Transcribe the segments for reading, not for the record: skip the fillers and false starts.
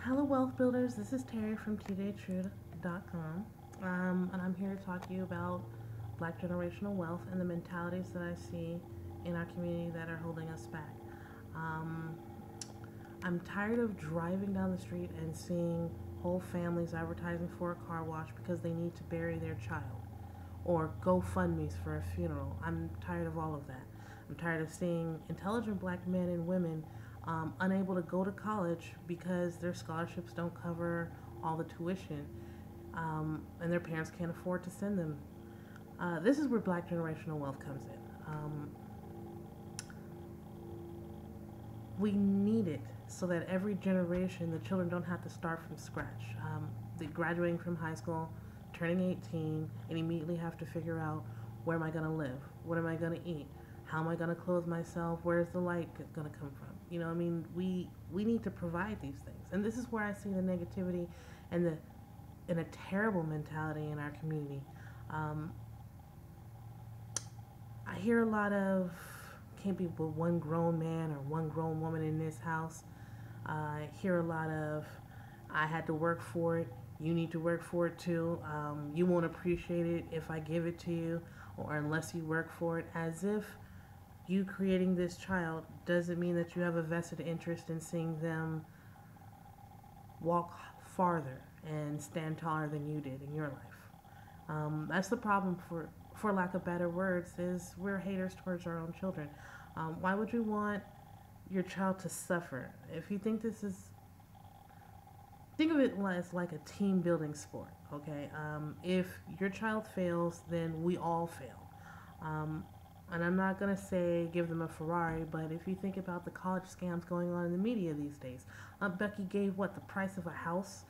Hello, wealth builders. This is Terry from tjtrude.com, and I'm here to talk to you about Black generational wealth and the mentalities that I see in our community that are holding us back. Um, I'm tired of driving down the street and seeing whole families advertising for a car wash because they need to bury their child, or GoFundMe's for a funeral. I'm tired of all of that. I'm tired of seeing intelligent black men and women unable to go to college because their scholarships don't cover all the tuition, and their parents can't afford to send them. This is where black generational wealth comes in. We need it so that every generation, the children don't have to start from scratch. They graduating from high school, turning 18, and immediately have to figure out, where am I going to live? What am I going to eat? How am I going to clothe myself? Where's the light going to come from? You know, I mean, we need to provide these things, and this is where I see the negativity and a terrible mentality in our community. Um, I hear a lot of, can't be but one grown man or one grown woman in this house. I hear a lot of, I had to work for it. You need to work for it too. You won't appreciate it if I give it to you, or unless you work for it, as if you creating this child doesn't mean that you have a vested interest in seeing them walk farther and stand taller than you did in your life. That's the problem, for lack of better words, is we're haters towards our own children. Why would you want your child to suffer? If you think this is, think of it as like a team building sport, okay? If your child fails, then we all fail. And I'm not going to say give them a Ferrari, but if you think about the college scams going on in the media these days, Becky gave what, the price of a house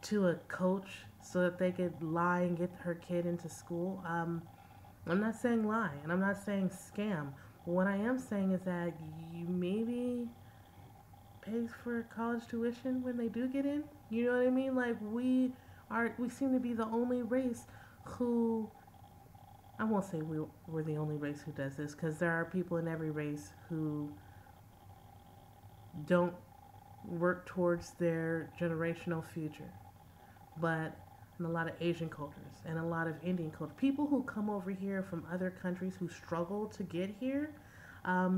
to a coach so that they could lie and get her kid into school. I'm not saying lie, and I'm not saying scam. What I am saying is that you maybe pay for college tuition when they do get in. You know what I mean? Like we seem to be the only race who, I won't say we're the only race who does this, because there are people in every race who don't work towards their generational future. But in a lot of Asian cultures and a lot of Indian culture, people who come over here from other countries who struggle to get here,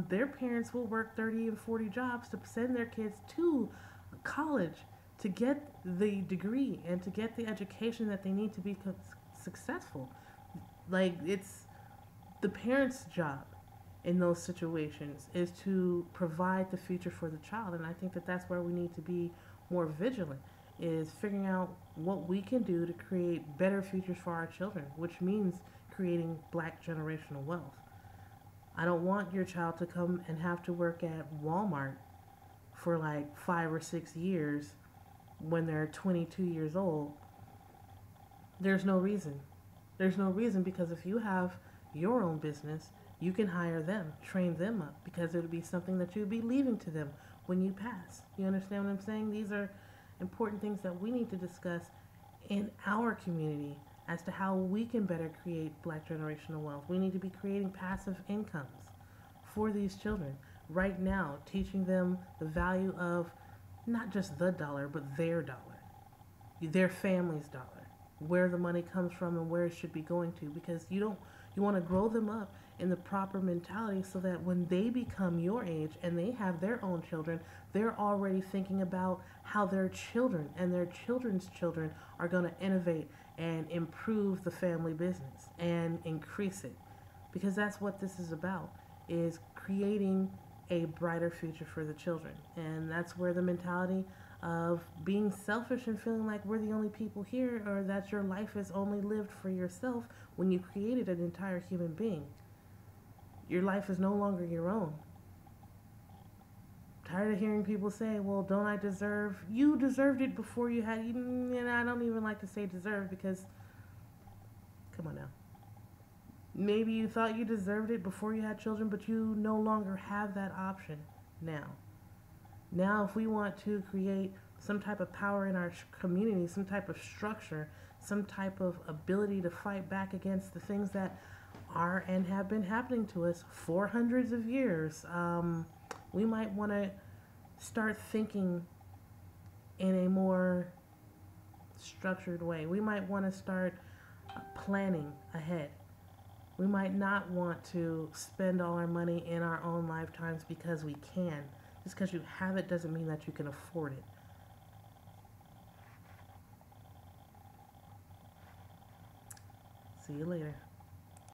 their parents will work 30 and 40 jobs to send their kids to college to get the degree and to get the education that they need to be successful. Like, it's the parents' job in those situations is to provide the future for the child, and I think that that's where we need to be more vigilant, is figuring out what we can do to create better futures for our children, which means creating black generational wealth. I don't want your child to come and have to work at Walmart for like 5 or 6 years when they're 22 years old. There's no reason. There's no reason, because if you have your own business, you can hire them, train them up, because it would be something that you'd be leaving to them when you pass. You understand what I'm saying? These are important things that we need to discuss in our community as to how we can better create black generational wealth. We need to be creating passive incomes for these children right now, teaching them the value of not just the dollar, but their dollar, their family's dollar, where the money comes from and where it should be going to, because you want to grow them up in the proper mentality so that when they become your age and they have their own children, they're already thinking about how their children and their children's children are going to innovate and improve the family business and increase it, because that's what this is about, is creating a brighter future for the children. And that's where the mentality of being selfish and feeling like we're the only people here, or that your life is only lived for yourself when you created an entire human being. Your life is no longer your own. Tired of hearing people say, well, don't I deserve? You deserved it before you had, and I don't even like to say deserve, because, come on now. Maybe you thought you deserved it before you had children, but you no longer have that option now. Now, if we want to create some type of power in our community, some type of structure, some type of ability to fight back against the things that are and have been happening to us for hundreds of years, we might want to start thinking in a more structured way. We might want to start planning ahead. We might not want to spend all our money in our own lifetimes because we can. Just because you have it doesn't mean that you can afford it. See you later.